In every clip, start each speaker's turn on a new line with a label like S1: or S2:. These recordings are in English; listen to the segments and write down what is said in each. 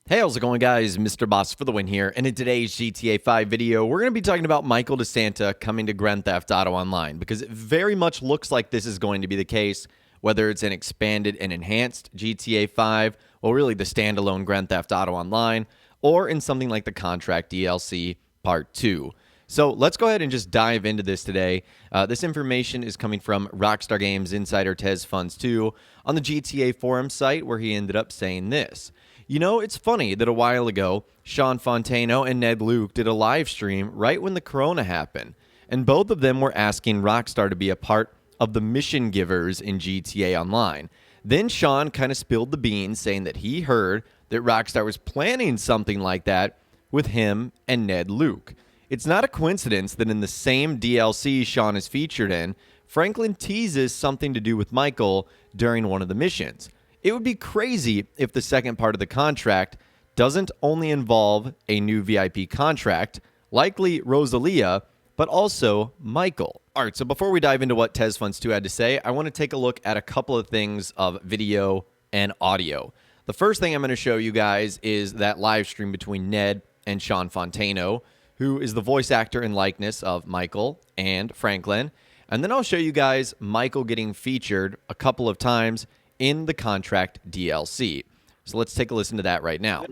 S1: Hey, how's it going, guys? Mr. Boss for the win here. And in today's GTA 5 video, we're going to be talking about Michael DeSanta coming to Grand Theft Auto Online, because it very much looks like this is going to be the case, whether it's an expanded and enhanced GTA 5, or really the standalone Grand Theft Auto Online, or in something like the Contract DLC Part 2. So let's go ahead and just dive into this today. This information is coming from Rockstar Games insider TezFunds2 on the GTA forum site, where he ended up saying this. You know, it's funny that a while ago, Sean Fontano and Ned Luke did a live stream right when the corona happened, and both of them were asking Rockstar to be a part of the mission givers in GTA Online. Then Sean kind of spilled the beans, saying that he heard that Rockstar was planning something like that with him and Ned Luke. It's not a coincidence that in the same DLC Sean is featured in, Franklin teases something to do with Michael during one of the missions. It would be crazy if the second part of the contract doesn't only involve a new VIP contract, likely Rosalia, but also Michael. All right, so before we dive into what TezFunds2 had to say, I want to take a look at a couple of things of video and audio. The first thing I'm going to show you guys is that live stream between Ned and Sean Fontano, who is the voice actor and likeness of Michael and Franklin. And then I'll show you guys Michael getting featured a couple of times in the Contract DLC. So let's take a listen to that right now.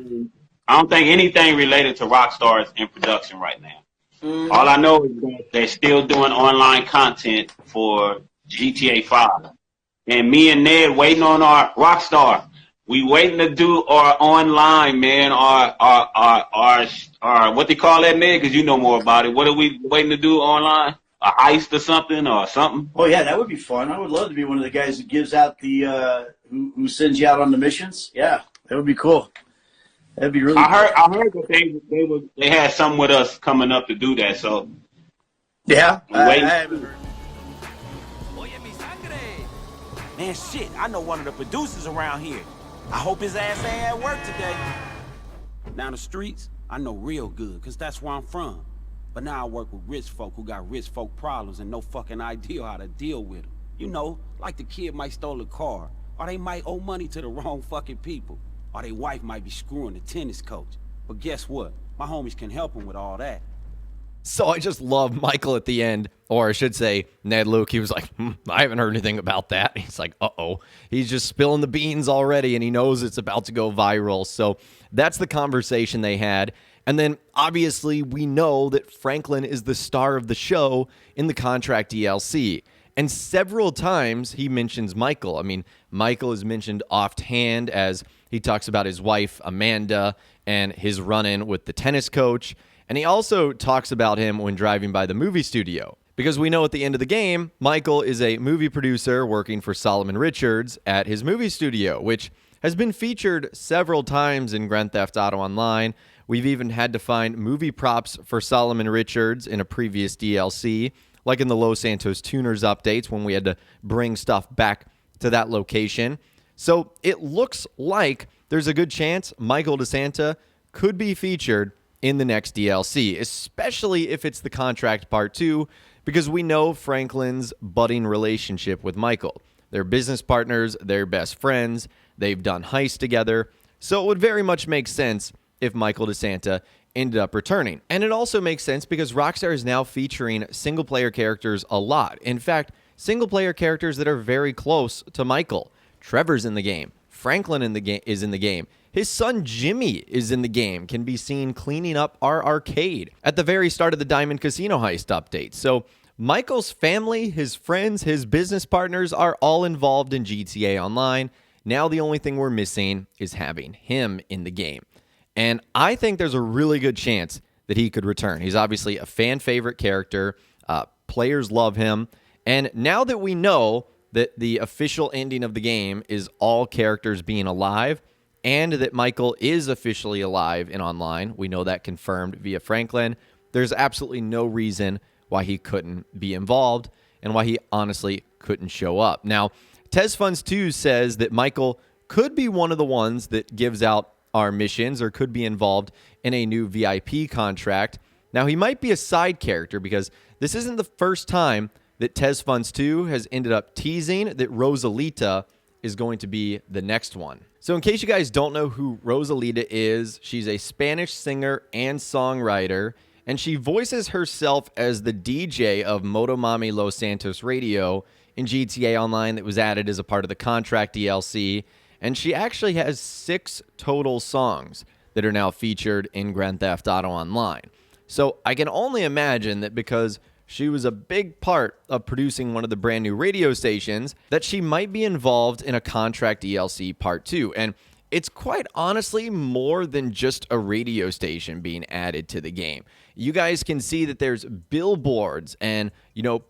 S2: I don't think anything related to Rockstar is in production right now. All I know is that they're still doing online content for GTA 5. And me and Ned waiting on our Rockstar. We waiting to do our online, man, our what they call that, Ned, because you know more about it. What are we waiting to do online? A heist or something or something?
S3: Oh yeah, that would be fun. I would love to be one of the guys who gives out the who sends you out on the missions. Yeah, that would be cool. That'd be really.
S2: I heard that they had something with us coming up to do that. So
S3: yeah, I
S2: waiting.
S3: haven't heard.
S4: Man, shit, I know one of the producers around here. I hope his ass ain't at work today. Down the streets, I know real good, because that's where I'm from. But now I work with rich folk who got rich folk problems and no fucking idea how to deal with them. You know, like the kid might stole a car, or they might owe money to the wrong fucking people, or their wife might be screwing the tennis coach. But guess what? My homies can help them with all that.
S1: So I just love Michael at the end, or I should say Ned Luke. He was like, I haven't heard anything about that. He's like, uh-oh. He's just spilling the beans already, and he knows it's about to go viral. So that's the conversation they had. And then, obviously, we know that Franklin is the star of the show in the Contract DLC. And several times he mentions Michael. I mean, Michael is mentioned offhand as he talks about his wife, Amanda, and his run-in with the tennis coach. And he also talks about him when driving by the movie studio. Because we know at the end of the game, Michael is a movie producer working for Solomon Richards at his movie studio, which has been featured several times in Grand Theft Auto Online. We've even had to find movie props for Solomon Richards in a previous DLC, like in the Los Santos Tuners updates when we had to bring stuff back to that location. So it looks like there's a good chance Michael DeSanta could be featured in the next DLC, especially if it's the Contract Part 2, because we know Franklin's budding relationship with Michael. They're business partners, they're best friends, they've done heists together, so it would very much make sense if Michael DeSanta ended up returning. And it also makes sense because Rockstar is now featuring single-player characters a lot. In fact, single-player characters that are very close to Michael. Trevor's in the game. Franklin is in the game. His son Jimmy is in the game, can be seen cleaning up our arcade at the very start of the Diamond Casino heist update. So Michael's family, his friends, his business partners are all involved in GTA Online. Now the only thing we're missing is having him in the game. And I think there's a really good chance that he could return. He's obviously a fan favorite character. Players love him. And now that we know that the official ending of the game is all characters being alive, and that Michael is officially alive in online, we know that confirmed via Franklin, there's absolutely no reason why he couldn't be involved and why he honestly couldn't show up. Now, TezFunds2 says that Michael could be one of the ones that gives out our missions or could be involved in a new VIP contract. Now, he might be a side character because this isn't the first time that TezFunds2 has ended up teasing that Rosalita is going to be the next one. So in case you guys don't know who Rosalita is, she's a Spanish singer and songwriter, and she voices herself as the DJ of Motomami Los Santos Radio in GTA Online that was added as a part of the contract DLC, and she actually has 6 total songs that are now featured in Grand Theft Auto Online. So I can only imagine that because she was a big part of producing one of the brand new radio stations, that she might be involved in a contract DLC Part 2. And it's quite honestly more than just a radio station being added to the game. You guys can see that there's billboards and,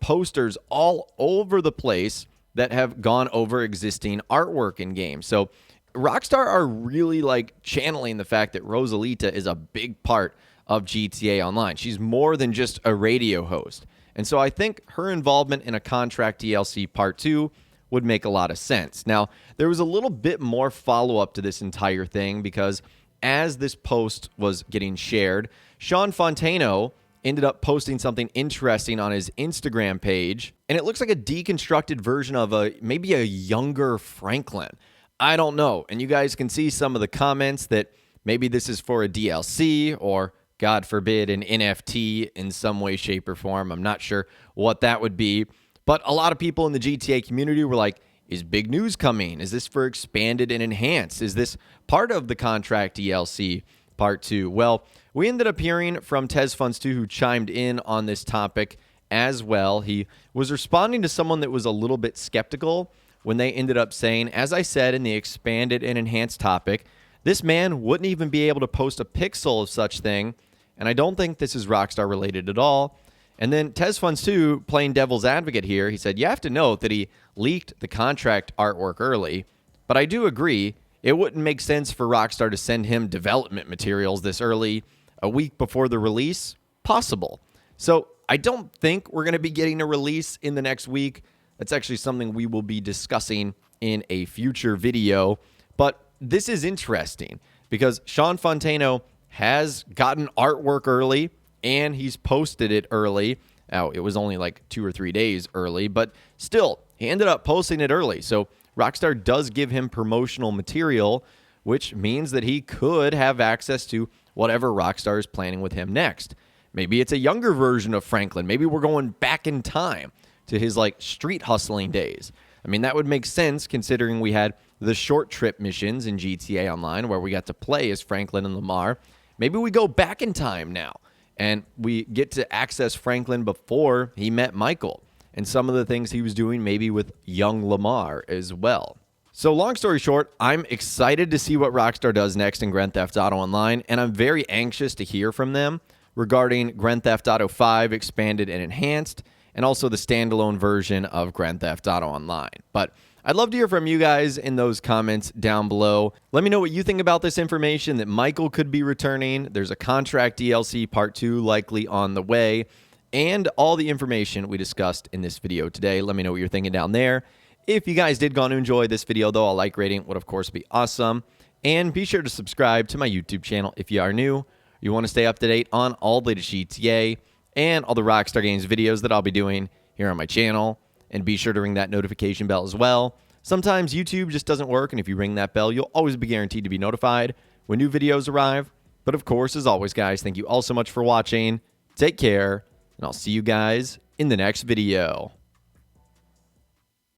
S1: posters all over the place that have gone over existing artwork in games. So Rockstar are really channeling the fact that Rosalita is a big part of GTA Online. She's more than just a radio host. And so I think her involvement in a contract DLC Part 2 would make a lot of sense. Now, there was a little bit more follow-up to this entire thing because as this post was getting shared, Sean Fontano ended up posting something interesting on his Instagram page, and it looks like a deconstructed version of maybe a younger Franklin. I don't know. And you guys can see some of the comments that maybe this is for a DLC or, God forbid, an NFT in some way, shape, or form. I'm not sure what that would be. But a lot of people in the GTA community were like, is big news coming? Is this for expanded and enhanced? Is this part of the contract DLC Part 2? Well, we ended up hearing from TezFunds2, who chimed in on this topic as well. He was responding to someone that was a little bit skeptical when they ended up saying, as I said in the expanded and enhanced topic, this man wouldn't even be able to post a pixel of such thing, and I don't think this is Rockstar related at all. And then TezFunds2, playing devil's advocate here, he said, you have to note that he leaked the contract artwork early, but I do agree it wouldn't make sense for Rockstar to send him development materials this early, a week before the release. Possible. So I don't think we're going to be getting a release in the next week. That's actually something we will be discussing in a future video. But this is interesting because Sean Fontano has gotten artwork early and he's posted it early. Now, it was only 2 or 3 days early, but still, he ended up posting it early. So Rockstar does give him promotional material, which means that he could have access to whatever Rockstar is planning with him next. Maybe it's a younger version of Franklin. Maybe we're going back in time to his street hustling days. I mean, that would make sense considering we had the short trip missions in GTA Online where we got to play as Franklin and Lamar. Maybe we go back in time now and we get to access Franklin before he met Michael and some of the things he was doing maybe with young Lamar as well. So long story short, I'm excited to see what Rockstar does next in Grand Theft Auto Online, and I'm very anxious to hear from them regarding Grand Theft Auto 5 Expanded and Enhanced, and also the standalone version of Grand Theft Auto Online. But I'd love to hear from you guys in those comments down below. Let me know what you think about this information that Michael could be returning. There's a contract DLC Part 2 likely on the way, and all the information we discussed in this video today. Let me know what you're thinking down there. If you guys did go on to enjoy this video, though, a like rating would, of course, be awesome. And be sure to subscribe to my YouTube channel if you are new. You want to stay up to date on all the latest GTA and all the Rockstar Games videos that I'll be doing here on my channel. And be sure to ring that notification bell as well. Sometimes YouTube just doesn't work, and if you ring that bell, you'll always be guaranteed to be notified when new videos arrive. But of course, as always, guys, thank you all so much for watching. Take care, and I'll see you guys in the next video.